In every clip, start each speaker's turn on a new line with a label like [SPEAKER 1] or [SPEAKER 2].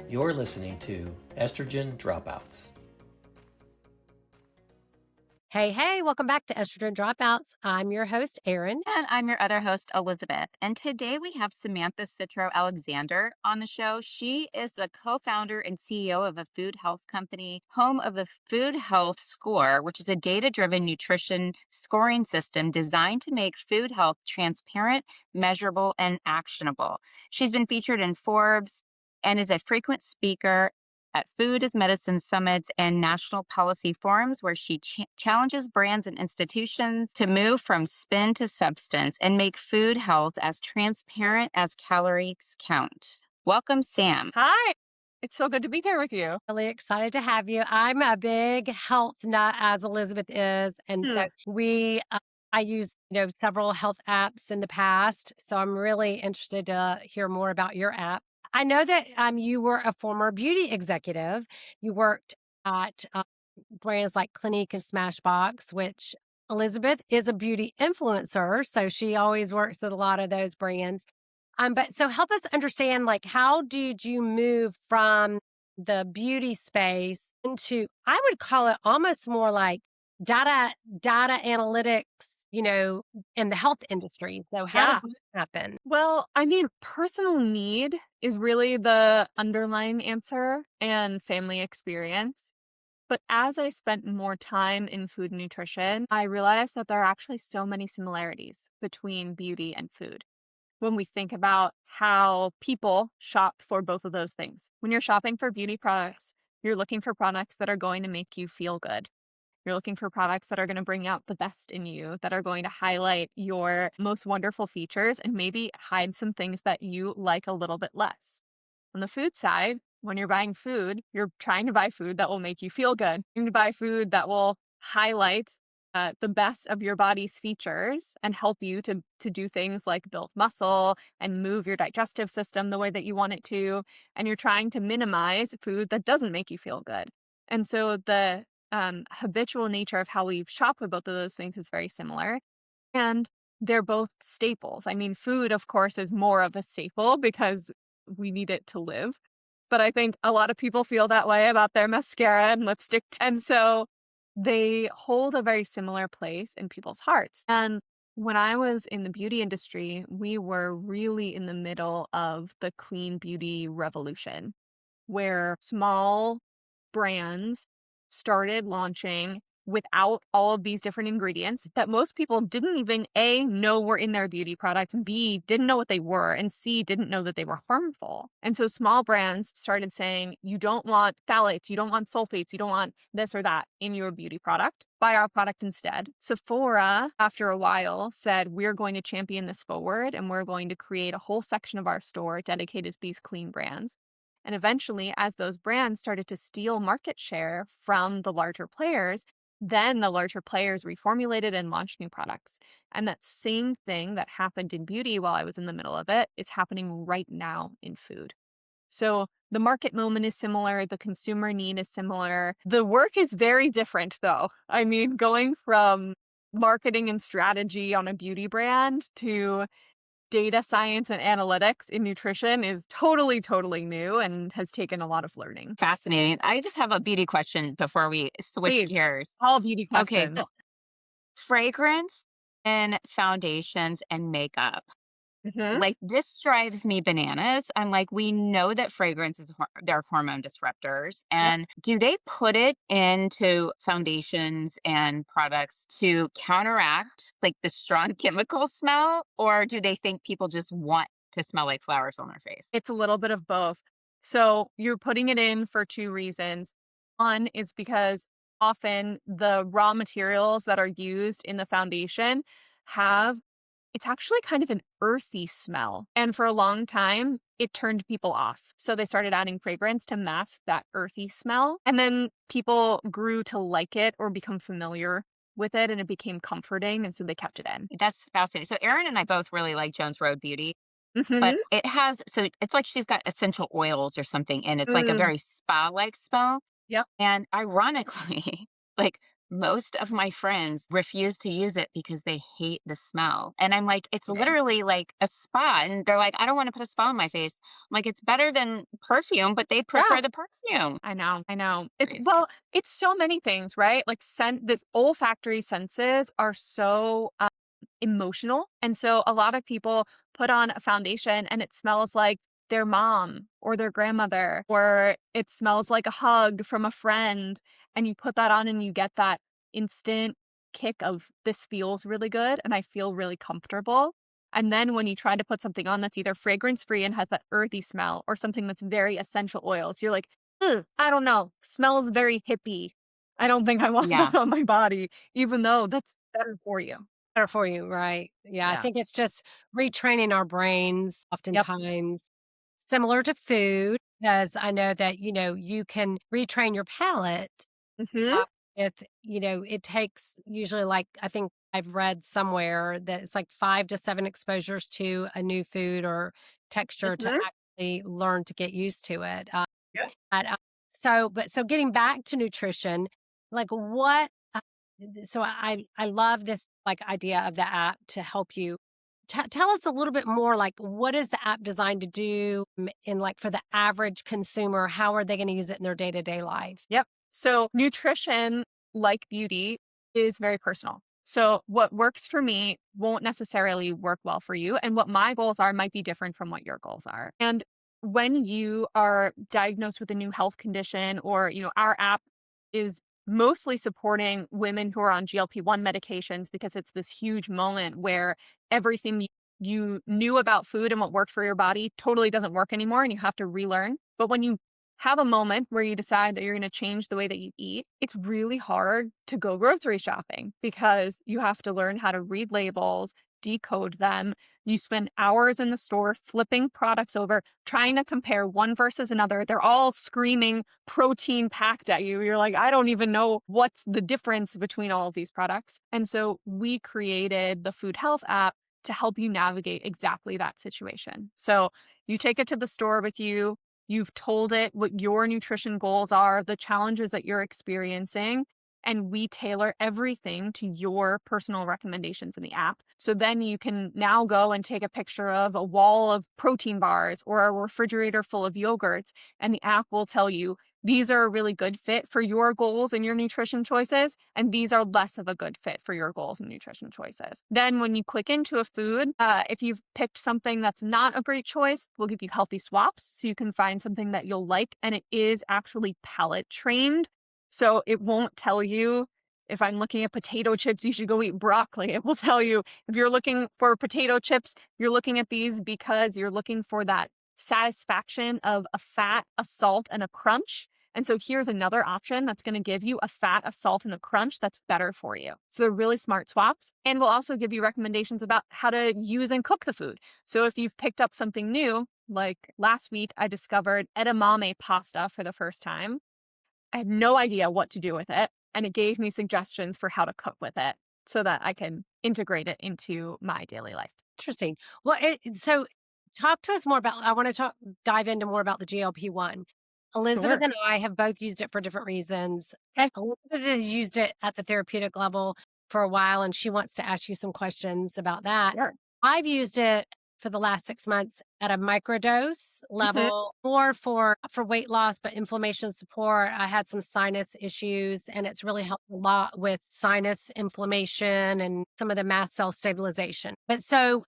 [SPEAKER 1] You're listening to Estrogen Dropouts.
[SPEAKER 2] Hey, welcome back to Estrogen Dropouts. I'm your host, Erin.
[SPEAKER 3] And I'm your other host, Elizabeth. And today we have Samantha Citro Alexander on the show. She is the co-founder and CEO of a food health company, home of the Food Health Score, which is a data-driven nutrition scoring system designed to make food health transparent, measurable, and actionable. She's been featured in Forbes and is a frequent speaker at Food as Medicine summits and national policy forums where she challenges brands and institutions to move from spin to substance and make food health as transparent as calories count. Welcome, Sam.
[SPEAKER 4] Hi. It's so good to be here with you.
[SPEAKER 2] Really excited to have you. I'm a big health nut, as Elizabeth is. And so I use, several health apps in the past. So I'm really interested to hear more about your app. I know that you were a former beauty executive. You worked at brands like Clinique and Smashbox, which Elizabeth is a beauty influencer. So she always works with a lot of those brands. But so help us understand, how did you move from the beauty space into, I would call it almost more like data analytics, in the health industry. So how did that happen?
[SPEAKER 4] Well, personal need is really the underlying answer and family experience. But as I spent more time in food and nutrition, I realized that there are actually so many similarities between beauty and food. When we think about how people shop for both of those things. When you're shopping for beauty products, you're looking for products that are going to make you feel good. You're looking for products that are going to bring out the best in you, that are going to highlight your most wonderful features and maybe hide some things that you like a little bit less. On the food side, when you're buying food, you're trying to buy food that will make you feel good. You're trying to buy food that will highlight the best of your body's features and help you to do things like build muscle and move your digestive system the way that you want it to. And you're trying to minimize food that doesn't make you feel good. And so the habitual nature of how we shop for both of those things is very similar. And they're both staples. Food, of course, is more of a staple because we need it to live. But I think a lot of people feel that way about their mascara and lipstick. And so they hold a very similar place in people's hearts. And when I was in the beauty industry, we were really in the middle of the clean beauty revolution, where small brands started launching without all of these different ingredients that most people didn't even A, know were in their beauty products, B, didn't know what they were, and C, didn't know that they were harmful. And so small brands started saying, you don't want phthalates, you don't want sulfates, you don't want this or that in your beauty product. Buy our product instead. Sephora, after a while, said, we're going to champion this forward and we're going to create a whole section of our store dedicated to these clean brands. And eventually, as those brands started to steal market share from the larger players, then the larger players reformulated and launched new products. And that same thing that happened in beauty while I was in the middle of it is happening right now in food. So the market moment is similar. The consumer need is similar. The work is very different, though. Going from marketing and strategy on a beauty brand to data science and analytics in nutrition is totally new and has taken a lot of learning.
[SPEAKER 3] Fascinating. I just have a beauty question before we switch gears.
[SPEAKER 4] All beauty questions.
[SPEAKER 3] Okay. Fragrance and foundations and makeup. This drives me bananas. I'm like, we know that fragrance is they're hormone disruptors. And do they put it into foundations and products to counteract the strong chemical smell? Or do they think people just want to smell like flowers on their face?
[SPEAKER 4] It's a little bit of both. So you're putting it in for two reasons. One is because often the raw materials that are used in the foundation it's actually kind of an earthy smell. And for a long time, it turned people off. So they started adding fragrance to mask that earthy smell. And then people grew to like it or become familiar with it, and it became comforting. And so they kept it in.
[SPEAKER 3] That's fascinating. So Erin and I both really like Jones Road Beauty. But it has, so it's like she's got essential oils or something, and it's like a very spa-like smell.
[SPEAKER 4] Yep.
[SPEAKER 3] And ironically, most of my friends refuse to use it because they hate the smell. And I'm like, it's
[SPEAKER 4] Yeah.
[SPEAKER 3] literally like a spa. And they're like, I don't want to put a spa on my face. I'm like, it's better than perfume, but they
[SPEAKER 4] Yeah.
[SPEAKER 3] prefer the perfume.
[SPEAKER 4] I know. I know. It's
[SPEAKER 3] Crazy.
[SPEAKER 4] well, it's so many things, right? Like the olfactory senses are so emotional. And so a lot of people put on a foundation and it smells like their mom or their grandmother, or it smells like a hug from a friend. And you put that on and you get that instant kick of this feels really good and I feel really comfortable. And then when you try to put something on that's either fragrance free and has that earthy smell or something that's very essential oils, you're like, "Ugh, I don't know, smells very hippie. I don't think I want
[SPEAKER 3] Yeah.
[SPEAKER 4] that on my body, even though that's better for you."
[SPEAKER 2] Better for you, right? Yeah, I
[SPEAKER 4] Yeah.
[SPEAKER 2] think it's just retraining our brains
[SPEAKER 4] Yep.
[SPEAKER 2] oftentimes similar to food, because I know that, you can retrain your palate
[SPEAKER 4] Mhm.
[SPEAKER 2] uh, with, it takes usually like, I think I've read somewhere that it's like 5 to 7 exposures to a new food or texture to
[SPEAKER 4] Mhm.
[SPEAKER 2] actually learn to get used to it.
[SPEAKER 4] Yep.
[SPEAKER 2] But, so getting back to nutrition, like what, so I love this like idea of the app to help you. Tell us a little bit more, like what is the app designed to do in like for the average consumer? How are they going to use it in their day to day life?
[SPEAKER 4] Yep. So nutrition, like beauty, is very personal. So what works for me won't necessarily work well for you. And what my goals are might be different from what your goals are. And when you are diagnosed with a new health condition, or, our app is mostly supporting women who are on GLP-1 medications because it's this huge moment where everything you knew about food and what worked for your body totally doesn't work anymore and you have to relearn. But when you have a moment where you decide that you're going to change the way that you eat, it's really hard to go grocery shopping because you have to learn how to read labels, decode them. You spend hours in the store flipping products over, trying to compare one versus another. They're all screaming protein packed at you. You're like, I don't even know what's the difference between all of these products. And so we created the Food Health app to help you navigate exactly that situation. So you take it to the store with you. You've told it what your nutrition goals are, the challenges that you're experiencing, and we tailor everything to your personal recommendations in the app. So then you can now go and take a picture of a wall of protein bars or a refrigerator full of yogurts, and the app will tell you these are a really good fit for your goals and your nutrition choices, and these are less of a good fit for your goals and nutrition choices. Then when you click into a food, if you've picked something that's not a great choice, we'll give you healthy swaps so you can find something that you'll like, and it is actually palate trained. So it won't tell you if I'm looking at potato chips, you should go eat broccoli. It will tell you if you're looking for potato chips, you're looking at these because you're looking for that satisfaction of a fat, a salt, and a crunch. And so here's another option that's going to give you a fat, a salt, and a crunch that's better for you. So they're really smart swaps. And we'll also give you recommendations about how to use and cook the food. So if you've picked up something new, like last week, I discovered edamame pasta for the first time. I had no idea what to do with it. And it gave me suggestions for how to cook with it so that I can integrate it into my daily life.
[SPEAKER 2] Interesting. Well, so talk to us more about. I want to dive into more about the GLP-1. Elizabeth
[SPEAKER 4] Sure.
[SPEAKER 2] and I have both used it for different reasons.
[SPEAKER 4] Okay.
[SPEAKER 2] Elizabeth has used it at the therapeutic level for a while, and she wants to ask you some questions about that.
[SPEAKER 4] Sure.
[SPEAKER 2] I've used it for the last 6 months at a microdose
[SPEAKER 4] Mhm.
[SPEAKER 2] level, more for weight loss, but inflammation support. I had some sinus issues, and it's really helped a lot with sinus inflammation and some of the mast cell stabilization. But so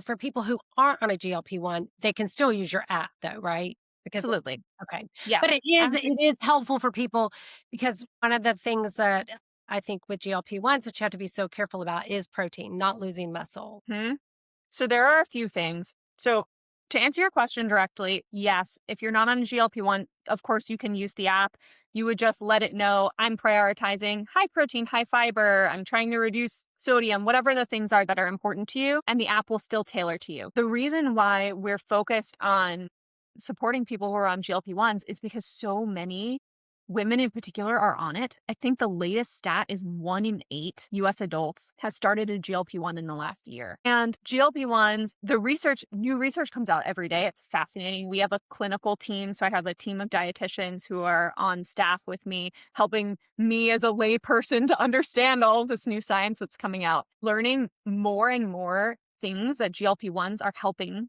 [SPEAKER 2] for people who aren't on a GLP-1, they can still use your app though, right? Because
[SPEAKER 4] Absolutely.
[SPEAKER 2] okay. But
[SPEAKER 4] Yes.
[SPEAKER 2] it is helpful for people because one of the things that I think with GLP-1s that you have to be so careful about is protein, not losing muscle.
[SPEAKER 4] Mhm. So there are a few things. So to answer your question directly, yes, if you're not on a GLP-1, of course you can use the app. You would just let it know I'm prioritizing high protein, high fiber. I'm trying to reduce sodium, whatever the things are that are important to you, and the app will still tailor to you. The reason why we're focused on supporting people who are on GLP-1s is because so many women in particular are on it. I think the latest stat is 1 in 8 US adults has started a GLP-1 in the last year. And GLP-1s, new research comes out every day. It's fascinating. We have a clinical team. So I have a team of dietitians who are on staff with me, helping me as a lay person to understand all of this new science that's coming out, learning more and more things that GLP-1s are helping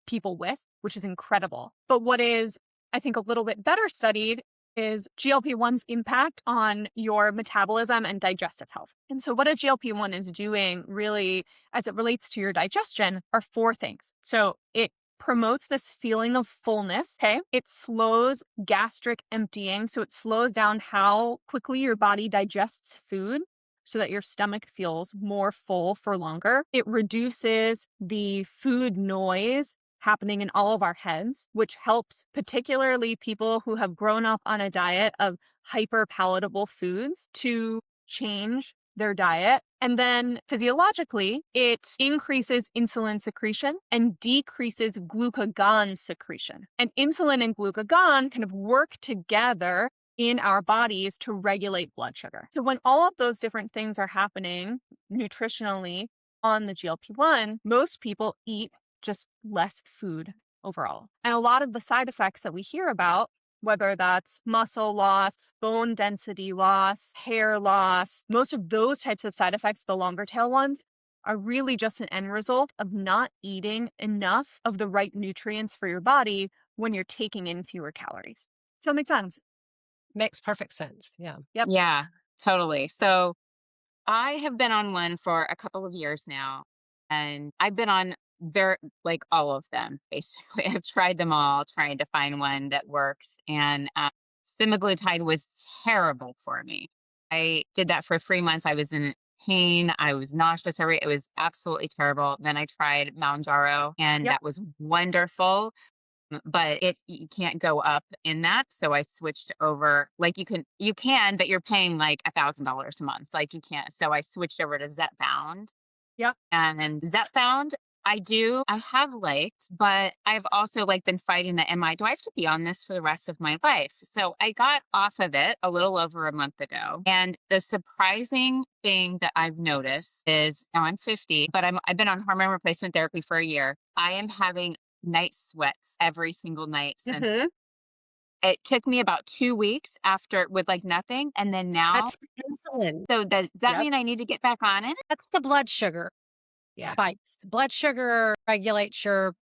[SPEAKER 4] people with, which is incredible. But what is, I think, a little bit better studied is GLP-1's impact on your metabolism and digestive health. And so what a GLP-1 is doing really as it relates to your digestion are 4 things. So it promotes this feeling of fullness, okay? It slows gastric emptying, so it slows down how quickly your body digests food so that your stomach feels more full for longer. It reduces the food noise happening in all of our heads, which helps particularly people who have grown up on a diet of hyper palatable foods to change their diet. And then physiologically, it increases insulin secretion and decreases glucagon secretion. And insulin and glucagon kind of work together in our bodies to regulate blood sugar. So when all of those different things are happening nutritionally on the GLP-1, most people eat just less food overall. And a lot of the side effects that we hear about, whether that's muscle loss, bone density loss, hair loss, most of those types of side effects, the longer tail ones, are really just an end result of not eating enough of the right nutrients for your body when you're taking in fewer calories. Does that make sense?
[SPEAKER 2] Makes perfect sense. Yeah.
[SPEAKER 4] Yep.
[SPEAKER 3] Yeah, totally. So I have been on one for a couple of years now, and I've been on like all of them, basically. I've tried them all, trying to find one that works. And semaglutide was terrible for me. I did that for 3 months. I was in pain. I was nauseous. It was absolutely terrible. Then I tried Mounjaro, and
[SPEAKER 4] Yep.
[SPEAKER 3] that was wonderful. But you can't go up in that. So I switched over. Like you can, but you're paying like $1,000 a month. Like you can't. So I switched over to Zepbound.
[SPEAKER 4] Yep.
[SPEAKER 3] And then Zepbound, I have liked, but I've also like been fighting the do I have to be on this for the rest of my life? So I got off of it a little over a month ago. And the surprising thing that I've noticed is now I'm 50, but I've been on hormone replacement therapy for a year. I am having night sweats every single night since.
[SPEAKER 4] Mhm.
[SPEAKER 3] It took me about 2 weeks after with like nothing. And then now,
[SPEAKER 2] That's insulin.
[SPEAKER 3] so does that
[SPEAKER 4] Yep.
[SPEAKER 3] mean I need to get back on it?
[SPEAKER 2] That's the blood sugar
[SPEAKER 4] Yeah.
[SPEAKER 2] spikes. Blood sugar regulates your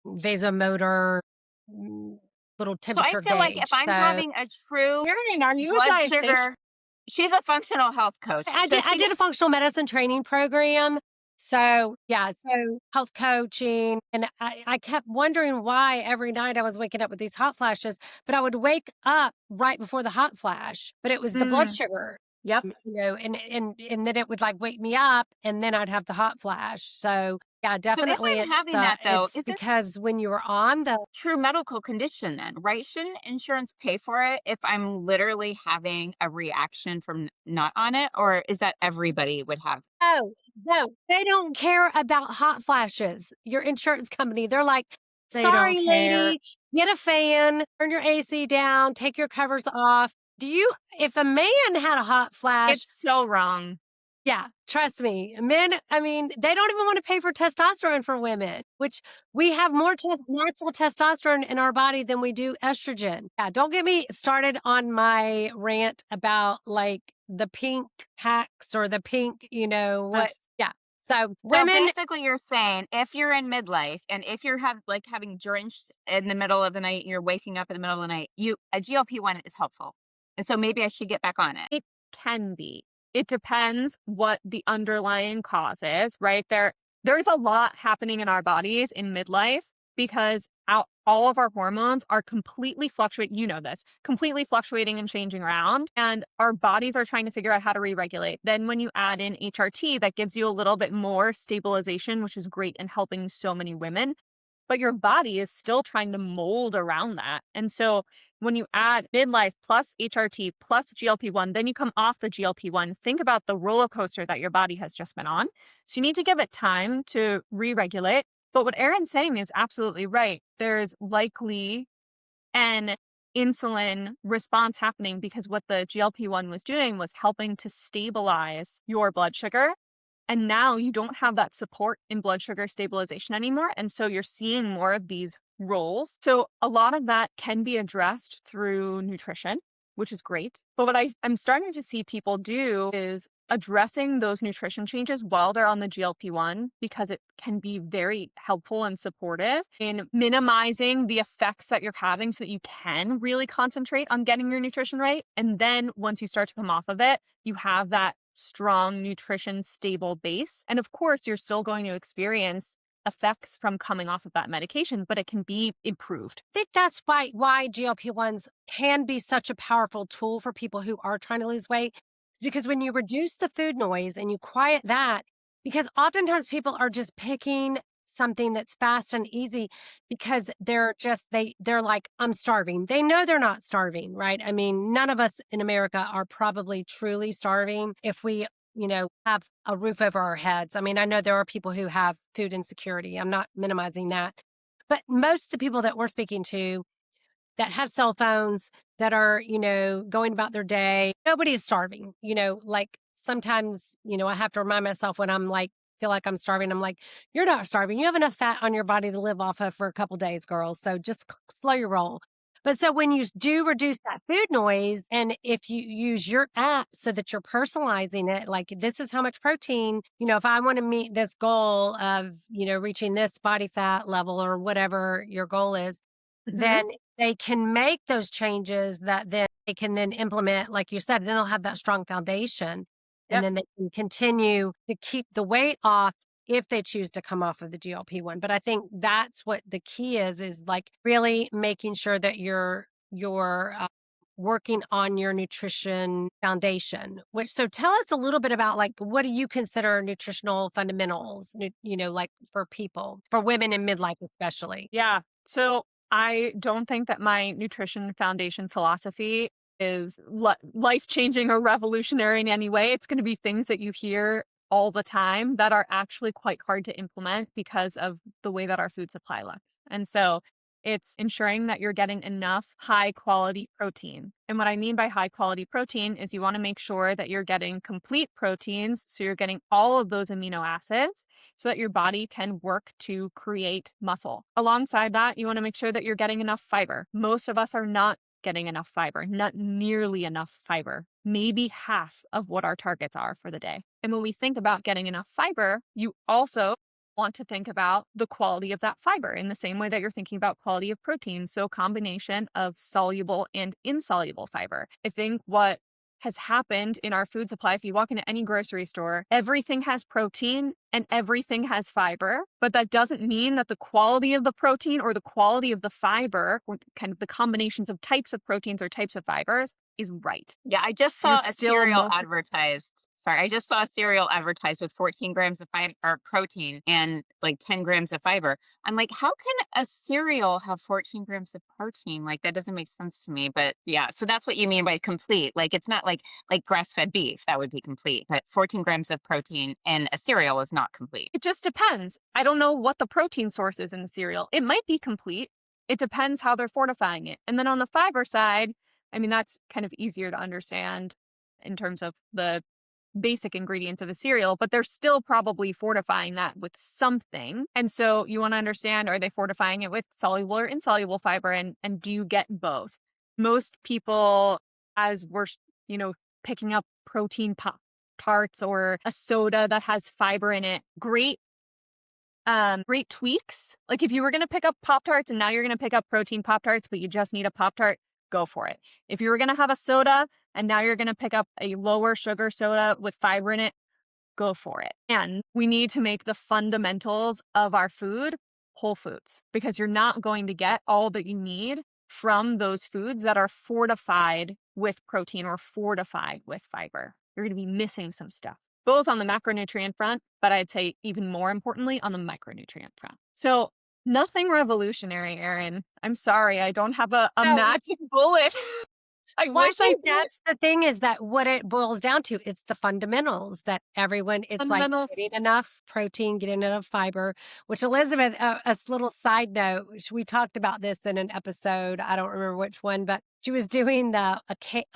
[SPEAKER 2] vasomotor little
[SPEAKER 3] So I
[SPEAKER 2] temperature
[SPEAKER 3] feel like
[SPEAKER 2] gauge.
[SPEAKER 3] if I'm
[SPEAKER 2] So
[SPEAKER 3] having a true
[SPEAKER 4] Erin, are you a
[SPEAKER 3] blood
[SPEAKER 4] dietitian?
[SPEAKER 3] sugar, she's a functional health coach.
[SPEAKER 2] I
[SPEAKER 3] So
[SPEAKER 2] did. I
[SPEAKER 3] she
[SPEAKER 2] did a functional medicine training program. So yeah, so health coaching, and I kept wondering why every night I was waking up with these hot flashes, but I would wake up right before the hot flash, but it was the blood sugar,
[SPEAKER 4] Yep.
[SPEAKER 2] and then it would like wake me up, and then I'd have the hot flash. So yeah,
[SPEAKER 3] So if
[SPEAKER 2] definitely,
[SPEAKER 3] I'm having that though,
[SPEAKER 2] it's
[SPEAKER 3] is this
[SPEAKER 2] because when you were on the
[SPEAKER 3] true medical condition then, right? Shouldn't insurance pay for it if I'm literally having a reaction from not on it? Or is that everybody would have?
[SPEAKER 2] no, they don't care about hot flashes. Your insurance company, they're like,
[SPEAKER 3] They don't
[SPEAKER 2] sorry,
[SPEAKER 3] care.
[SPEAKER 2] lady, get a fan, turn your AC down, take your covers off. If a man had a hot flash,
[SPEAKER 4] It's so wrong.
[SPEAKER 2] yeah, trust me, men, I mean, they don't even want to pay for testosterone for women, which we have more natural testosterone in our body than we do estrogen. Yeah, don't get me started on my rant about like the pink packs or the pink, what?
[SPEAKER 4] Yes.
[SPEAKER 2] Yeah. So
[SPEAKER 3] So
[SPEAKER 2] women,
[SPEAKER 3] basically you're saying if you're in midlife and if you're having drenched in the middle of the night, you're waking up in the middle of the night, a GLP-1 is helpful. And so maybe I should get back on it.
[SPEAKER 4] It can be. It depends what the underlying cause is, right? There's a lot happening in our bodies in midlife because all of our hormones are completely fluctuating. You know this, completely fluctuating and changing around. And our bodies are trying to figure out how to re-regulate. Then when you add in HRT, that gives you a little bit more stabilization, which is great in helping so many women. But your body is still trying to mold around that. And so when you add midlife plus HRT plus GLP-1, then you come off the GLP-1, think about the roller coaster that your body has just been on. So you need to give it time to re-regulate. But what Erin's saying is absolutely right. There's likely an insulin response happening because what the GLP-1 was doing was helping to stabilize your blood sugar. And now you don't have that support in blood sugar stabilization anymore. And so you're seeing more of these rolls. So a lot of that can be addressed through nutrition, which is great. But what I'm starting to see people do is addressing those nutrition changes while they're on the GLP-1 because it can be very helpful and supportive in minimizing the effects that you're having so that you can really concentrate on getting your nutrition right. And then once you start to come off of it, you have that strong nutrition stable base. And of course, you're still going to experience effects from coming off of that medication, but it can be improved.
[SPEAKER 2] I think that's why GLP-1s can be such a powerful tool for people who are trying to lose weight. It's because when you reduce the food noise and you quiet that, because oftentimes people are just picking something that's fast and easy because they're like, I'm starving. They know they're not starving, right? I mean, none of us in America are probably truly starving if we have a roof over our heads. I mean, I know there are people who have food insecurity. I'm not minimizing that. But most of the people that we're speaking to that have cell phones, that are, going about their day, nobody is starving. Like sometimes, I have to remind myself when I'm like, feel like I'm starving. I'm like, you're not starving. You have enough fat on your body to live off of for a couple days, girls. So just slow your roll. But so when you do reduce that food noise, and if you use your app so that you're personalizing it, like this is how much protein, if I want to meet this goal of, reaching this body fat level or whatever your goal is, then they can make those changes that then they can then implement, like you said, then they'll have that strong foundation. And
[SPEAKER 4] Yep.
[SPEAKER 2] then they can continue to keep the weight off if they choose to come off of the GLP-1. But I think that's what the key is like really making sure that you're working on your nutrition foundation. So tell us a little bit about like, what do you consider nutritional fundamentals, like for people, for women in midlife especially?
[SPEAKER 4] Yeah. So I don't think that my nutrition foundation philosophy is life-changing or revolutionary in any way. It's going to be things that you hear all the time that are actually quite hard to implement because of the way that our food supply looks. And so it's ensuring that you're getting enough high quality protein. And what I mean by high quality protein is you want to make sure that you're getting complete proteins. So you're getting all of those amino acids so that your body can work to create muscle. Alongside that, you want to make sure that you're getting enough fiber. Most of us are not getting enough fiber, not nearly enough fiber, maybe half of what our targets are for the day. And when we think about getting enough fiber, you also want to think about the quality of that fiber in the same way that you're thinking about quality of protein. So a combination of soluble and insoluble fiber. I think what has happened in our food supply, if you walk into any grocery store, everything has protein and everything has fiber, but that doesn't mean that the quality of the protein or the quality of the fiber, or kind of the combinations of types of proteins or types of fibers, is right.
[SPEAKER 3] Yeah, I just
[SPEAKER 4] You're
[SPEAKER 3] saw a
[SPEAKER 4] still
[SPEAKER 3] cereal
[SPEAKER 4] most
[SPEAKER 3] advertised. Sorry, I just saw a cereal advertised with 14 grams of or protein and like 10 grams of fiber. I'm like, how can a cereal have 14 grams of protein? Like that doesn't make sense to me. But yeah, so that's what you mean by complete. Like it's not like grass-fed beef, that would be complete. But 14 grams of protein and a cereal is not complete.
[SPEAKER 4] It just depends. I don't know what the protein source is in the cereal. It might be complete. It depends how they're fortifying it. And then on the fiber side, I mean, that's kind of easier to understand in terms of the basic ingredients of a cereal, but they're still probably fortifying that with something. And so you want to understand, are they fortifying it with soluble or insoluble fiber? And do you get both? Most people, as we're, picking up protein pop tarts or a soda that has fiber in it, great tweaks. Like if you were going to pick up Pop-Tarts and now you're going to pick up protein Pop-Tarts, but you just need a Pop-Tart, go for it. If you were going to have a soda and now you're going to pick up a lower sugar soda with fiber in it, go for it. And we need to make the fundamentals of our food whole foods because you're not going to get all that you need from those foods that are fortified with protein or fortified with fiber. You're going to be missing some stuff, both on the macronutrient front, but I'd say even more importantly on the micronutrient front. So nothing revolutionary, Erin. I'm sorry, I don't have a
[SPEAKER 2] No.
[SPEAKER 4] magic bullet. I
[SPEAKER 2] Well, I
[SPEAKER 4] wish I
[SPEAKER 2] think
[SPEAKER 4] did.
[SPEAKER 2] that's the thing is that what it boils down to, it's the fundamentals that everyone, it's like
[SPEAKER 4] Fundamentals.
[SPEAKER 2] getting enough protein, getting enough fiber, which Elizabeth, little side note, we talked about this in an episode. I don't remember which one, but she was doing a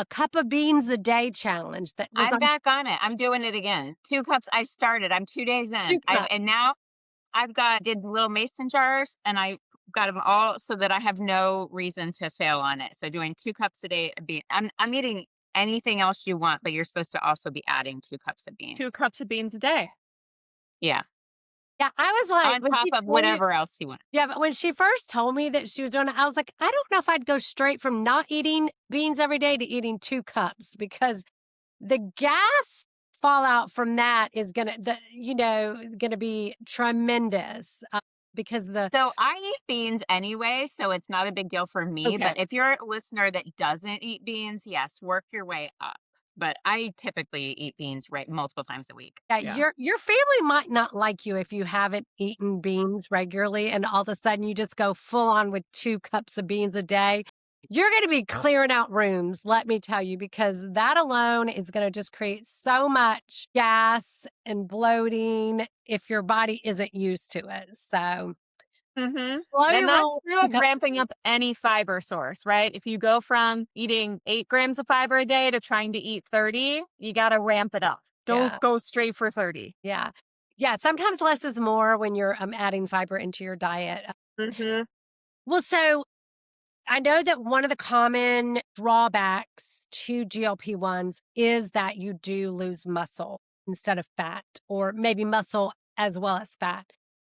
[SPEAKER 2] cup of beans a day challenge that was
[SPEAKER 3] I'm
[SPEAKER 2] on
[SPEAKER 3] back on it. I'm doing it again. 2 cups. I started. I'm 2 days in.
[SPEAKER 2] two cups.
[SPEAKER 3] And now did little mason jars, and I got them all so that I have no reason to fail on it. So doing 2 cups a day of bean. I'm eating anything else you want, but you're supposed to also be adding 2 cups of beans.
[SPEAKER 4] 2 cups of beans a day.
[SPEAKER 3] Yeah.
[SPEAKER 2] Yeah, I was like,
[SPEAKER 3] On
[SPEAKER 2] when
[SPEAKER 3] top
[SPEAKER 2] she
[SPEAKER 3] of
[SPEAKER 2] told me,
[SPEAKER 3] whatever else you want.
[SPEAKER 2] yeah, but when she first told me that she was doing it, I was like, I don't know if I'd go straight from not eating beans every day to eating 2 cups because the gas fallout from that is gonna be tremendous because the
[SPEAKER 3] So I eat beans anyway, so it's not a big deal for me.
[SPEAKER 4] Okay.
[SPEAKER 3] But if you're a listener that doesn't eat beans, yes, work your way up. But I typically eat beans multiple times a week.
[SPEAKER 2] yeah,
[SPEAKER 4] Yeah.
[SPEAKER 2] your family might not like you if you haven't eaten beans regularly and all of a sudden you just go full on with 2 cups of beans a day. You're going to be clearing out rooms, let me tell you, because that alone is going to just create so much gas and bloating if your body isn't used to it. So slowly
[SPEAKER 4] And that's
[SPEAKER 2] roll.
[SPEAKER 4] true of ramping up any fiber source, right? If you go from eating 8 grams of fiber a day to trying to eat 30, you got to ramp it up.
[SPEAKER 2] Yeah.
[SPEAKER 4] Don't go straight for 30.
[SPEAKER 2] Yeah. Yeah. Sometimes less is more when you're adding fiber into your diet. Well, so I know that one of the common drawbacks to GLP-1s is that you do lose muscle instead of fat, or maybe muscle as well as fat.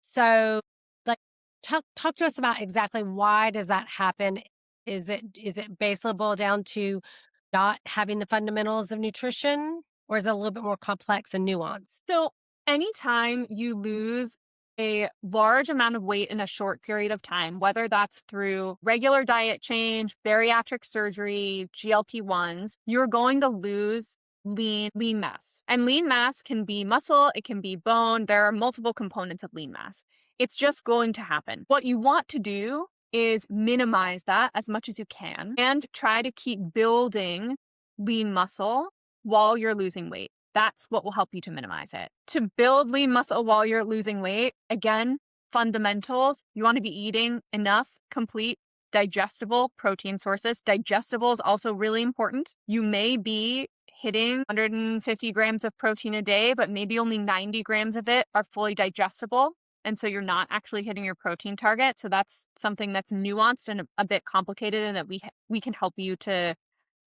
[SPEAKER 2] So, like, talk to us about exactly why does that happen? Is it basically boiled down to not having the fundamentals of nutrition, or is it a little bit more complex and nuanced?
[SPEAKER 4] So, anytime you lose a large amount of weight in a short period of time, whether that's through regular diet change, bariatric surgery, GLP-1s, you're going to lose lean mass. And lean mass can be muscle, it can be bone. There are multiple components of lean mass. It's just going to happen. What you want to do is minimize that as much as you can and try to keep building lean muscle while you're losing weight. That's what will help you to minimize it. To build lean muscle while you're losing weight, again, fundamentals, you want to be eating enough complete digestible protein sources. Digestible is also really important. You may be hitting 150 grams of protein a day, but maybe only 90 grams of it are fully digestible. And so you're not actually hitting your protein target. So that's something that's nuanced and a bit complicated and that we can help you to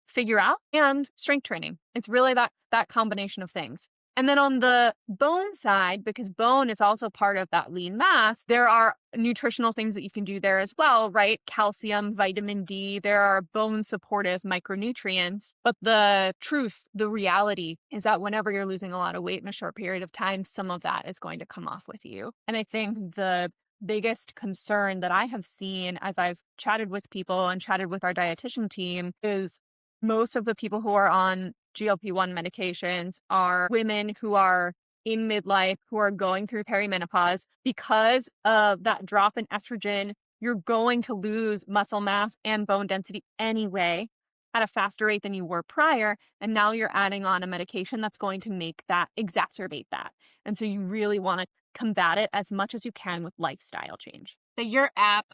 [SPEAKER 4] figure out, and strength training. It's really that combination of things. And then on the bone side, because bone is also part of that lean mass, there are nutritional things that you can do there as well, right? Calcium, vitamin D, there are bone supportive micronutrients. But the truth, the reality is that whenever you're losing a lot of weight in a short period of time, some of that is going to come off with you. And I think the biggest concern that I have seen as I've chatted with people and chatted with our dietitian team is most of the people who are on GLP-1 medications are women who are in midlife, who are going through perimenopause. Because of that drop in estrogen, you're going to lose muscle mass and bone density anyway at a faster rate than you were prior. And now you're adding on a medication that's going to make that exacerbate that. And so you really want to combat it as much as you can with lifestyle change.
[SPEAKER 3] So your app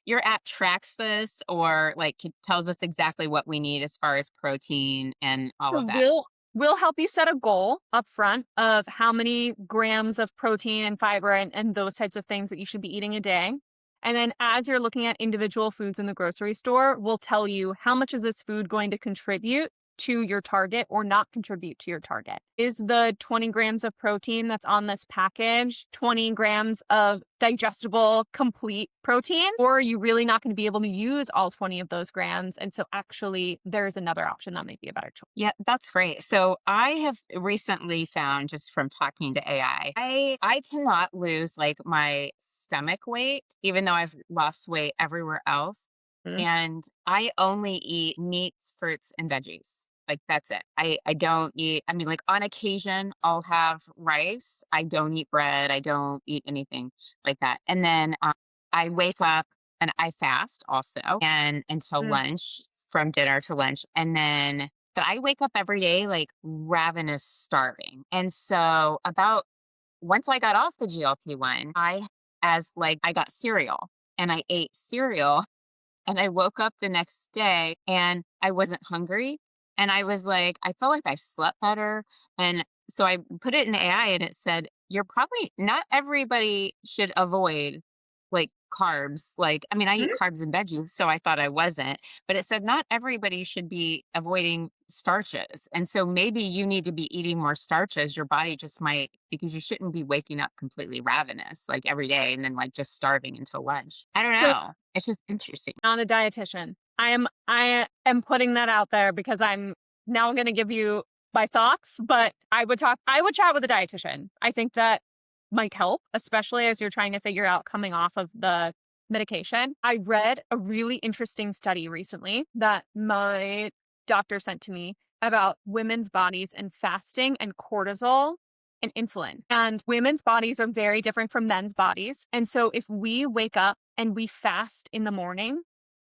[SPEAKER 3] your app tracks this, or like it tells us exactly what we need as far as protein and all of
[SPEAKER 4] So
[SPEAKER 3] that.
[SPEAKER 4] we'll help you set a goal up front of how many grams of protein and fiber and those types of things that you should be eating a day. And then as you're looking at individual foods in the grocery store, we'll tell you how much is this food going to contribute to your target or not contribute to your target. Is the 20 grams of protein that's on this package 20 grams of digestible, complete protein? Or are you really not going to be able to use all 20 of those grams? And so actually there's another option that might be a better choice.
[SPEAKER 3] Yeah, that's great. So I have recently found, just from talking to AI, I cannot lose like my stomach weight, even though I've lost weight everywhere else.
[SPEAKER 4] Mm.
[SPEAKER 3] And I only eat meats, fruits, and veggies. Like that's it. I don't eat, I mean, like on occasion I'll have rice. I don't eat bread. I don't eat anything like that. And then I wake up and I fast also, and until
[SPEAKER 4] Mm.
[SPEAKER 3] lunch from dinner to lunch. And then, but I wake up every day like ravenous starving. And so about once I got off the GLP-1, I got cereal and I ate cereal and I woke up the next day and I wasn't hungry. And I was like, I felt like I slept better. And so I put it in AI and it said, you're probably not everybody should avoid like carbs. Like, I mean, I eat
[SPEAKER 5] Mhm.
[SPEAKER 3] carbs and veggies, so I thought I wasn't, but it said not everybody should be avoiding starches. And so maybe you need to be eating more starches. Your body just might, because you shouldn't be waking up completely ravenous like every day and then like just starving until lunch. I don't
[SPEAKER 4] So
[SPEAKER 3] know. It's just interesting.
[SPEAKER 4] not a dietitian. I am putting that out there because I'm now going to give you my thoughts, but I would chat with a dietitian. I think that might help, especially as you're trying to figure out coming off of the medication. I read a really interesting study recently that my doctor sent to me about women's bodies and fasting and cortisol and insulin. And women's bodies are very different from men's bodies. And so if we wake up and we fast in the morning,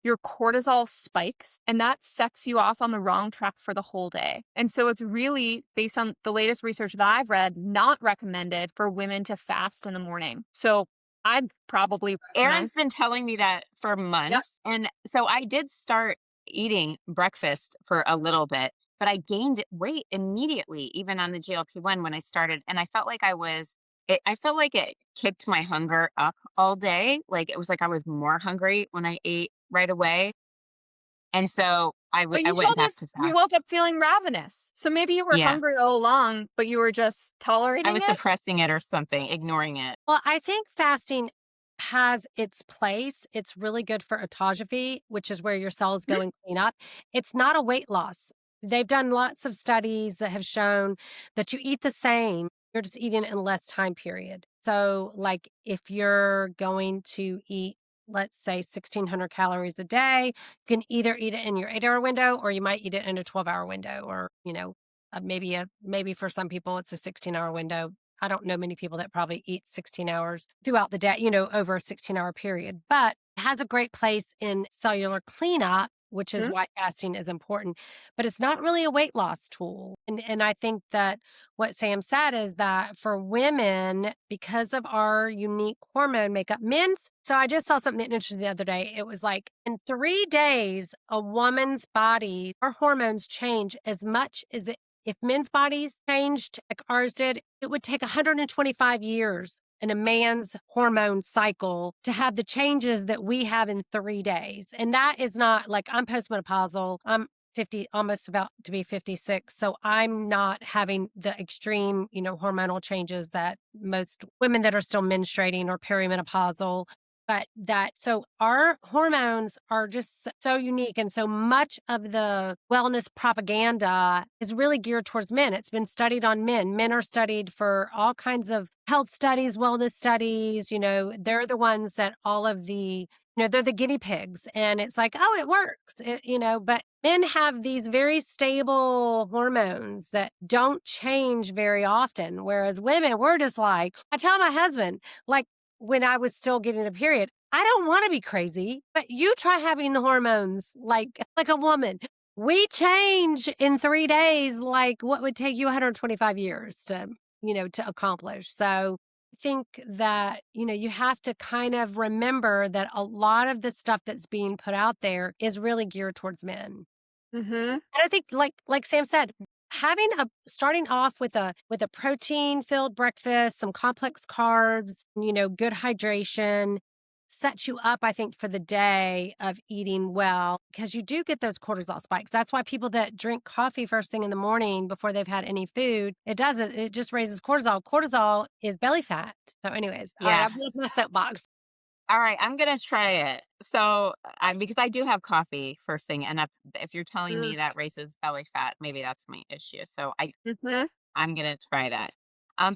[SPEAKER 4] your cortisol spikes and that sets you off on the wrong track for the whole day. And so it's really, based on the latest research that I've read, not recommended for women to fast in the morning. So I'd probably recommend.
[SPEAKER 3] Aaron's been telling me that for
[SPEAKER 4] Yep.
[SPEAKER 3] months. And so I did start eating breakfast for a little bit, but I gained weight immediately, even on the GLP-1 when I started. And I felt like I felt like it kicked my hunger up all day. Like it was like I was more hungry when I ate right away. And so
[SPEAKER 4] But
[SPEAKER 3] I
[SPEAKER 4] you
[SPEAKER 3] went
[SPEAKER 4] told
[SPEAKER 3] back
[SPEAKER 4] us
[SPEAKER 3] to
[SPEAKER 4] you
[SPEAKER 3] fast.
[SPEAKER 4] woke up feeling ravenous. So maybe you were
[SPEAKER 3] Yeah.
[SPEAKER 4] hungry all along, but you were just
[SPEAKER 3] I
[SPEAKER 4] tolerating
[SPEAKER 3] was
[SPEAKER 4] it.
[SPEAKER 3] suppressing it or something, ignoring it.
[SPEAKER 2] Well, I think fasting has its place. It's really good for autophagy, which is where your cells
[SPEAKER 4] Mhm.
[SPEAKER 2] go and clean up. It's not a weight loss. They've done lots of studies that have shown that you eat the same, you're just eating it in less time period. So, like if you're going to eat, let's say 1600 calories a day, you can either eat it in your 8-hour window or you might eat it in a 12-hour window or, maybe for some people it's a 16-hour window. I don't know many people that probably eat 16 hours throughout the day, over a 16-hour period, but it has a great place in cellular cleanup, which is
[SPEAKER 4] Mhm.
[SPEAKER 2] why fasting is important. But it's not really a weight loss tool. And I think that what Sam said is that for women, because of our unique hormone makeup, men's. So I just saw something interesting the other day. It was like in 3 days, a woman's body, our hormones change as much as if men's bodies changed like ours did, it would take 125 years in a man's hormone cycle to have the changes that we have in 3 days. And that is not like I'm postmenopausal. I'm 50, almost about to be 56. So I'm not having the extreme, hormonal changes that most women that are still menstruating or perimenopausal. So our hormones are just so unique. And so much of the wellness propaganda is really geared towards men. It's been studied on men. Men are studied for all kinds of health studies, wellness studies. They're the ones that all of the, they're the guinea pigs. And it's like, oh, it works, but men have these very stable hormones that don't change very often. Whereas women, we're just like, I tell my husband, like, when I was still getting a period, I don't want to be crazy, but you try having the hormones like a woman. We change in 3 days, like what would take you 125 years to accomplish. So I think that, you have to kind of remember that a lot of the stuff that's being put out there is really geared towards men.
[SPEAKER 4] Mhm.
[SPEAKER 2] And I think like Sam said, starting off with a protein filled breakfast, some complex carbs, good hydration sets you up, I think, for the day of eating well because you do get those cortisol spikes. That's why people that drink coffee first thing in the morning before they've had any food, it just raises cortisol. Cortisol is belly fat. So anyways, all right,
[SPEAKER 3] Yeah.
[SPEAKER 2] I've left my soapbox.
[SPEAKER 3] All right, I'm gonna try it. So, because I do have coffee first thing, and if you're telling
[SPEAKER 4] Mm.
[SPEAKER 3] me that raises belly fat, maybe that's my issue. So
[SPEAKER 4] Mhm.
[SPEAKER 3] I'm gonna try that.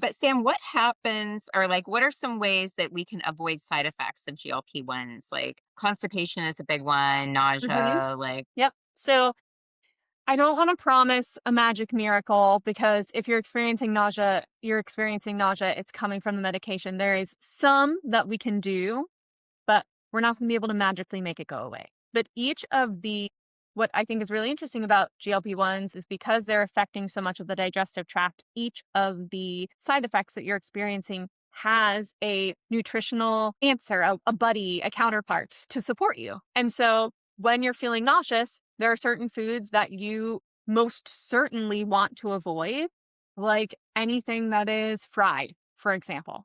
[SPEAKER 3] But Sam, what happens, or like, what are some ways that we can avoid side effects of GLP-1s? Like constipation is a big one,
[SPEAKER 4] Mhm.
[SPEAKER 3] nausea, like
[SPEAKER 4] Yep. So I don't want to promise a magic miracle because if you're experiencing nausea, it's coming from the medication. There is some that we can do, but we're not going to be able to magically make it go away. But each of the what I think is really interesting about GLP-1s is because they're affecting so much of the digestive tract, each of the side effects that you're experiencing has a nutritional answer, a buddy, a counterpart to support you. And so when you're feeling nauseous, there are certain foods that you most certainly want to avoid, like anything that is fried, for example,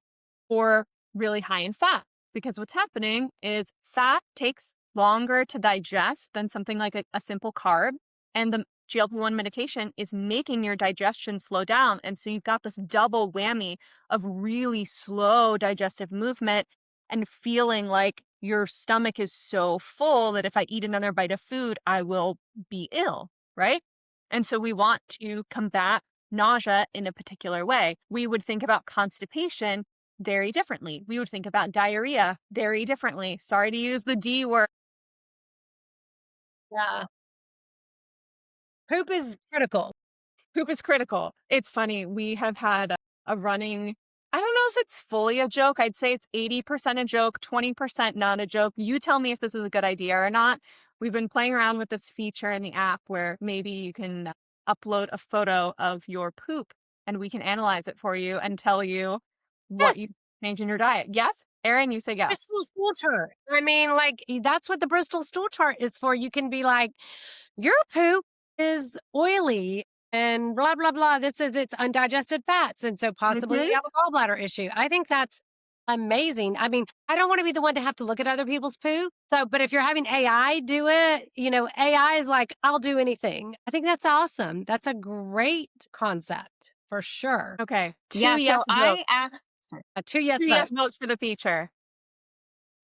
[SPEAKER 4] or really high in fat. Because what's happening is fat takes longer to digest than something like a simple carb. And the GLP-1 medication is making your digestion slow down. And so you've got this double whammy of really slow digestive movement and feeling like your stomach is so full that if I eat another bite of food, I will be ill, right? And so we want to combat nausea in a particular way. We would think about constipation very differently. We would think about diarrhea very differently. Sorry to use the D word.
[SPEAKER 2] Yeah. Poop is critical.
[SPEAKER 4] Poop is critical. It's funny. We have had a running, I don't know if it's fully a joke. I'd say it's 80% a joke, 20% not a joke. You tell me if this is a good idea or not. We've been playing around with this feature in the app where maybe you can upload a photo of your poop and we can analyze it for you and tell you what you
[SPEAKER 2] Yes.
[SPEAKER 4] change in your diet. Yes? Erin, you say yes.
[SPEAKER 2] Bristol stool chart. I mean, like, that's what the Bristol stool chart is for. You can be like, your poop is oily and blah, blah, blah. This is its undigested fats. And so possibly
[SPEAKER 4] Mhm.
[SPEAKER 2] you have a gallbladder issue. I think that's amazing. I mean, I don't want to be the one to have to look at other people's poop. So, but if you're having AI do it, AI is like, I'll do anything. I think that's awesome. That's a great concept for sure.
[SPEAKER 4] Okay. Two
[SPEAKER 3] Yeah,
[SPEAKER 4] yes
[SPEAKER 3] so
[SPEAKER 4] votes.
[SPEAKER 3] I asked, sorry.
[SPEAKER 2] 2 yes
[SPEAKER 4] Two
[SPEAKER 2] votes.
[SPEAKER 4] yes votes for the feature.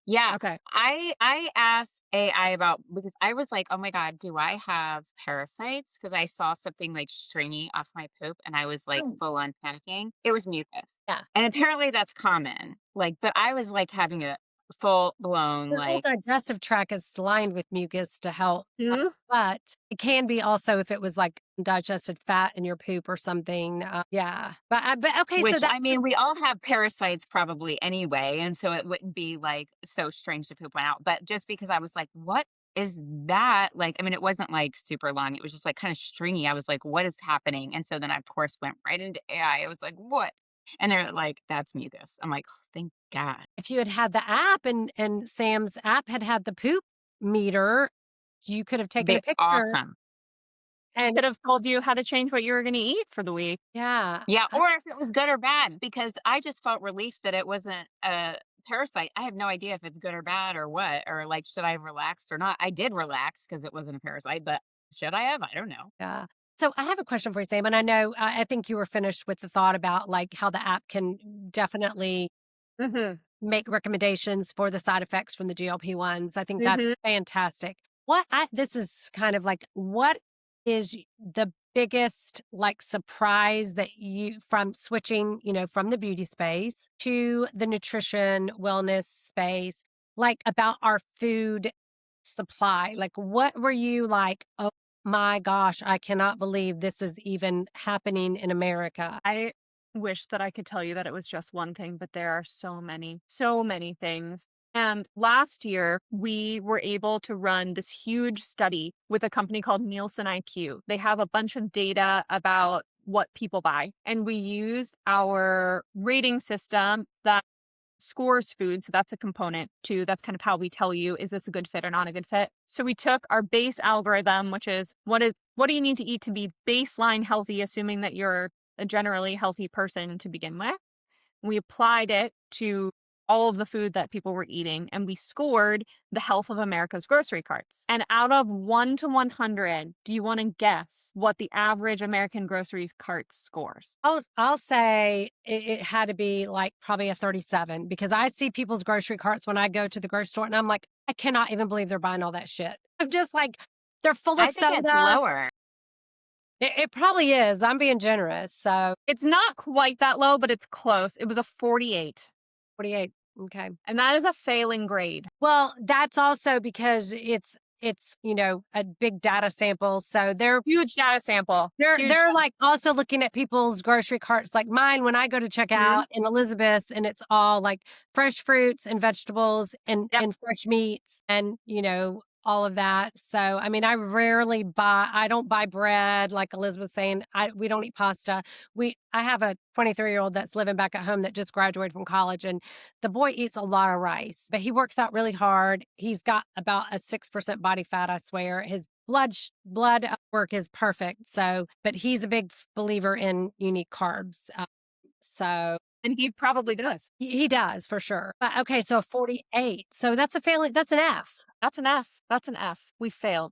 [SPEAKER 3] Yeah,
[SPEAKER 4] Okay.
[SPEAKER 3] I asked AI about because I was like, "Oh my God, do I have parasites?" Because I saw something like stringy off my poop and I was like
[SPEAKER 2] Oh,
[SPEAKER 3] full on panicking. It was mucus.
[SPEAKER 2] yeah.
[SPEAKER 3] And apparently that's common. Like, but I was like having a full blown
[SPEAKER 2] Your whole
[SPEAKER 3] like
[SPEAKER 2] digestive tract is lined with mucus to help.
[SPEAKER 4] Mhm.
[SPEAKER 2] But it can be also if it was like digested fat in your poop or something. Yeah. But okay. So
[SPEAKER 3] which
[SPEAKER 2] that's
[SPEAKER 3] I mean, we all have parasites probably anyway, and so it wouldn't be like so strange to poop one out. But just because I was like, "What is that?" Like, I mean, it wasn't like super long. It was just like kind of stringy. I was like, "What is happening?" And so then I of course went right into AI. I was like, "What?" And they're like, "That's mucus." I'm like, oh, "Thank God."
[SPEAKER 2] if you had the app and Sam's app had the poop meter, you could have taken a
[SPEAKER 3] Be
[SPEAKER 2] picture
[SPEAKER 3] awesome.
[SPEAKER 2] and
[SPEAKER 4] Could have told you how to change what you were going to eat for the week.
[SPEAKER 2] yeah.
[SPEAKER 3] Yeah, or if it was good or bad, because I just felt relief that it wasn't a parasite. I have no idea if it's good or bad or what, or like, should I have relaxed or not? I did relax because it wasn't a parasite, but should I have? I don't know.
[SPEAKER 2] Yeah. So I have a question for you, Sam, and I know I think you were finished with the thought about like how the app can definitely
[SPEAKER 4] Mhm.
[SPEAKER 2] make recommendations for the side effects from the GLP-1s. I think that's
[SPEAKER 4] Mhm.
[SPEAKER 2] fantastic. This is kind of like, what is the biggest like surprise that you from switching, from the beauty space to the nutrition wellness space, like about our food supply? Like, what were you like, oh my gosh, I cannot believe this is even happening in America?
[SPEAKER 4] I wish that I could tell you that it was just one thing, but there are so many things. And last year, we were able to run this huge study with a company called Nielsen IQ. They have a bunch of data about what people buy. And we used our rating system that scores food. So that's a component too. That's kind of how we tell you, is this a good fit or not a good fit? So we took our base algorithm, which is what do you need to eat to be baseline healthy, assuming that you're a generally healthy person to begin with. We applied it to all of the food that people were eating, and we scored the health of America's grocery carts. And out of 1 to 100, do you want to guess what the average American grocery cart scores?
[SPEAKER 2] I'll say it had to be like probably a 37 because I see people's grocery carts when I go to the grocery store and I'm like, I cannot even believe they're buying all that shit. I'm just like, they're full of
[SPEAKER 3] I think it's
[SPEAKER 2] soda.
[SPEAKER 3] lower.
[SPEAKER 2] It probably is. I'm being generous. So
[SPEAKER 4] It's not quite that low, but it's close. It was a 48.
[SPEAKER 2] 48. Okay.
[SPEAKER 4] And that is a failing grade.
[SPEAKER 2] Well, that's also because it's a big data sample. So
[SPEAKER 4] Huge data sample. Huge.
[SPEAKER 2] they're like also looking at people's grocery carts like mine when I go to check out in Elizabeth and it's all like fresh fruits and vegetables and
[SPEAKER 4] Yep.
[SPEAKER 2] and fresh meats and all of that. So, I mean, I don't buy bread like Elizabeth's saying. We don't eat pasta. I have a 23-year-old that's living back at home that just graduated from college, and the boy eats a lot of rice, but he works out really hard. He's got about a 6% body fat, I swear. His blood work is perfect. So, but he's a big believer in unique carbs. So
[SPEAKER 4] And he probably does.
[SPEAKER 2] he does for sure. But okay, so 48. So that's a failing. That's an F.
[SPEAKER 4] That's an F. That's an F. We failed.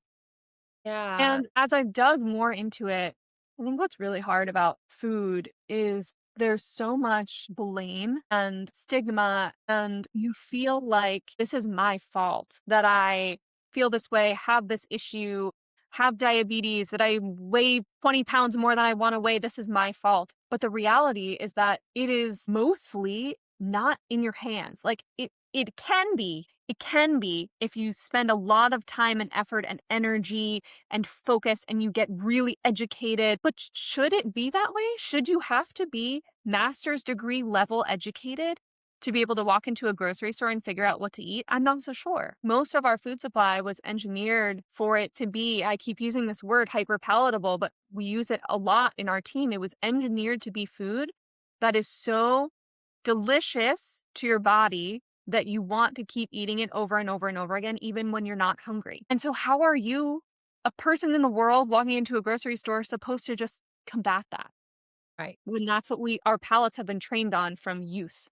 [SPEAKER 2] Yeah.
[SPEAKER 4] And as I've dug more into it, I think what's really hard about food is there's so much blame and stigma, and you feel like this is my fault that I feel this way, have this issue, have diabetes, that I weigh 20 pounds more than I want to weigh. This is my fault. But the reality is that it is mostly not in your hands. Like it can be. It can be if you spend a lot of time and effort and energy and focus and you get really educated. But should it be that way? Should you have to be master's degree level educated to be able to walk into a grocery store and figure out what to eat? I'm not so sure. Most of our food supply was engineered for it to be, I keep using this word, hyper palatable, but we use it a lot in our team. It was engineered to be food that is so delicious to your body that you want to keep eating it over and over and over again, even when you're not hungry. And so how are you, a person in the world walking into a grocery store, supposed to just combat that?
[SPEAKER 2] Right.
[SPEAKER 4] When that's what our palates have been trained on from youth.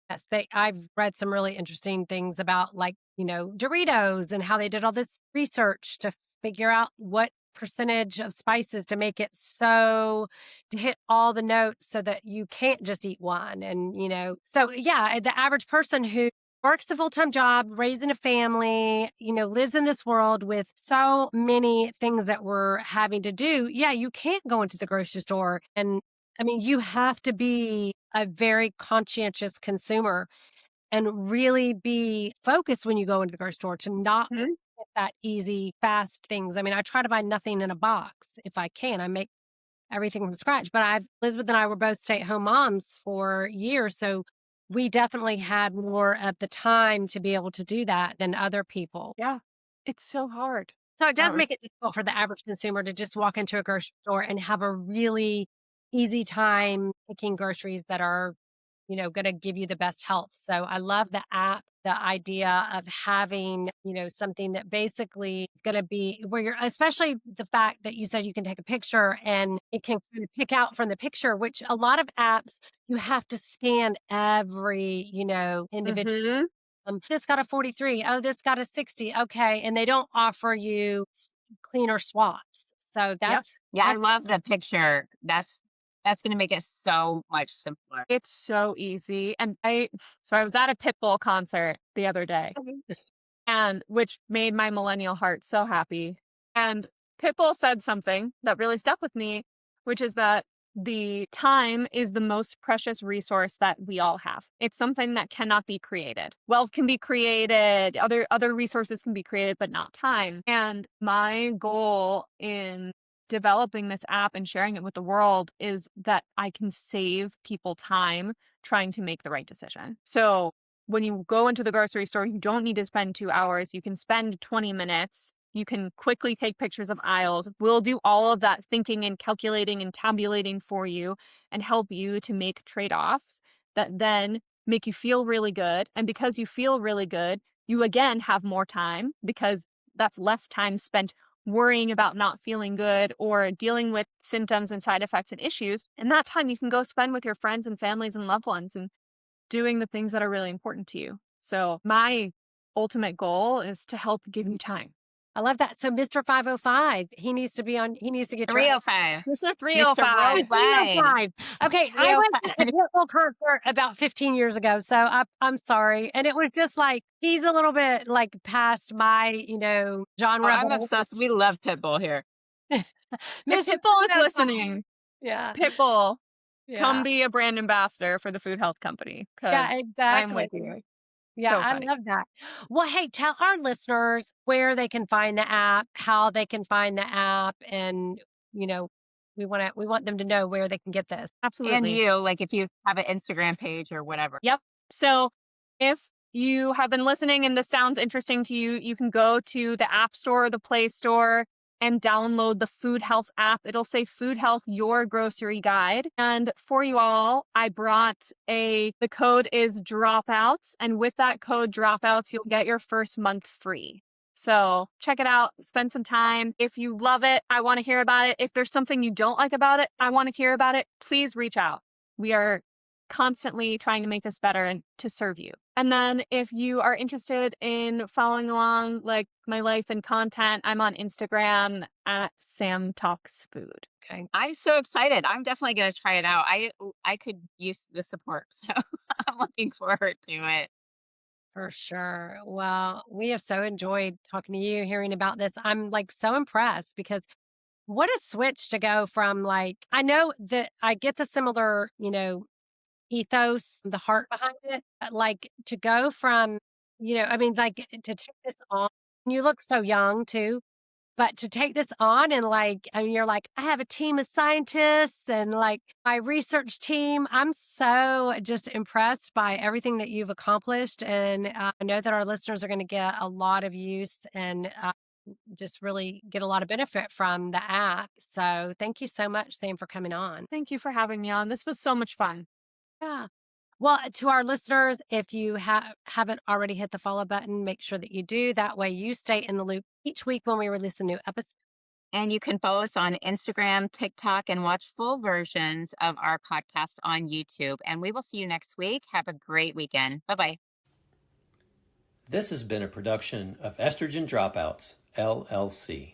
[SPEAKER 2] Yes, I've read some really interesting things about Doritos and how they did all this research to figure out what percentage of spices to make it so to hit all the notes so that you can't just eat one. And, so yeah, the average person who works a full-time job, raising a family, lives in this world with so many things that we're having to do. Yeah, you can't go into the grocery store and I mean, you have to be a very conscientious consumer and really be focused when you go into the grocery store to not get that easy, fast things. I mean, I try to buy nothing in a box if I can. I make everything from scratch. But Elizabeth and I were both stay-at-home moms for years. So we definitely had more of the time to be able to do that than other people.
[SPEAKER 4] Yeah. It's so hard.
[SPEAKER 2] So it does make it difficult for the average consumer to just walk into a grocery store and have a really easy time picking groceries that are, going to give you the best health. So I love the app, the idea of having, something that basically is going to be where you're, especially the fact that you said you can take a picture and it can kind of pick out from the picture, which a lot of apps, you have to scan every, individual. This got a 43. Oh, this got a 60. Okay. And they don't offer you cleaner swaps. So
[SPEAKER 3] I love the picture. That's going to make it so much simpler.
[SPEAKER 4] It's so easy. And I was at a Pitbull concert the other day, and which made my millennial heart so happy. And Pitbull said something that really stuck with me, which is that the time is the most precious resource that we all have. It's something that cannot be created. Wealth can be created, other resources can be created, but not time. And my goal in developing this app and sharing it with the world is that I can save people time trying to make the right decision. So when you go into the grocery store, you don't need to spend 2 hours. You can spend 20 minutes. You can quickly take pictures of aisles. We'll do all of that thinking and calculating and tabulating for you and help you to make trade-offs that then make you feel really good. And because you feel really good, you again have more time because that's less time spent worrying about not feeling good or dealing with symptoms and side effects and issues. And that time you can go spend with your friends and families and loved ones and doing the things that are really important to you. So my ultimate goal is to help give you time.
[SPEAKER 2] I love that. So Mr. 505, he needs to get
[SPEAKER 3] 305.
[SPEAKER 4] Mr. 305.
[SPEAKER 3] Mr. Worldwide.
[SPEAKER 2] 305. Okay, I went to a Pitbull concert about 15 years ago, so I'm sorry. And it was just like, he's a little bit like past my, genre.
[SPEAKER 3] I'm obsessed. We love Pitbull here.
[SPEAKER 4] If Pitbull is listening,
[SPEAKER 2] yeah,
[SPEAKER 4] Pitbull, come be a brand ambassador for the food health company.
[SPEAKER 2] Yeah, exactly.
[SPEAKER 4] I'm with you.
[SPEAKER 2] Yeah,
[SPEAKER 4] So
[SPEAKER 2] I
[SPEAKER 4] funny.
[SPEAKER 2] love that. Well, hey, tell our listeners where they can find the app, how they can find the app, and we want them to know where they can get this.
[SPEAKER 4] Absolutely.
[SPEAKER 3] And you, like if you have an Instagram page or whatever.
[SPEAKER 4] Yep. So if you have been listening and this sounds interesting to you, you can go to the App Store or the Play Store and download the Food Health app. It'll say Food Health, your grocery guide. And for you all, I brought the code is dropouts. And with that code dropouts, you'll get your first month free. So check it out, spend some time. If you love it, I want to hear about it. If there's something you don't like about it, I want to hear about it. Please reach out. We are constantly trying to make this better and to serve you. And then if you are interested in following along like my life and content, I'm on Instagram at Sam Talks Food.
[SPEAKER 2] Okay.
[SPEAKER 3] I'm so excited. I'm definitely going to try it out. I could use the support, so I'm looking forward to it.
[SPEAKER 2] For sure. Well, we have so enjoyed talking to you, hearing about this. I'm like so impressed because what a switch to go from like, I know that I get the similar, ethos, the heart behind it, but like to go from, I mean, like to take this on, you look so young too, but to take this on and like, I mean, you're like, I have a team of scientists and like my research team. I'm so just impressed by everything that you've accomplished. And I know that our listeners are going to get a lot of use and just really get a lot of benefit from the app. So thank you so much, Sam, for coming on.
[SPEAKER 4] Thank you for having me on. This was so much fun.
[SPEAKER 2] Yeah. Well, to our listeners, if you haven't already hit the follow button, make sure that you do. That way you stay in the loop each week when we release a new episode.
[SPEAKER 3] And you can follow us on Instagram, TikTok, and watch full versions of our podcast on YouTube. And we will see you next week. Have a great weekend. Bye-bye.
[SPEAKER 1] This has been a production of Estrogen Dropouts, LLC.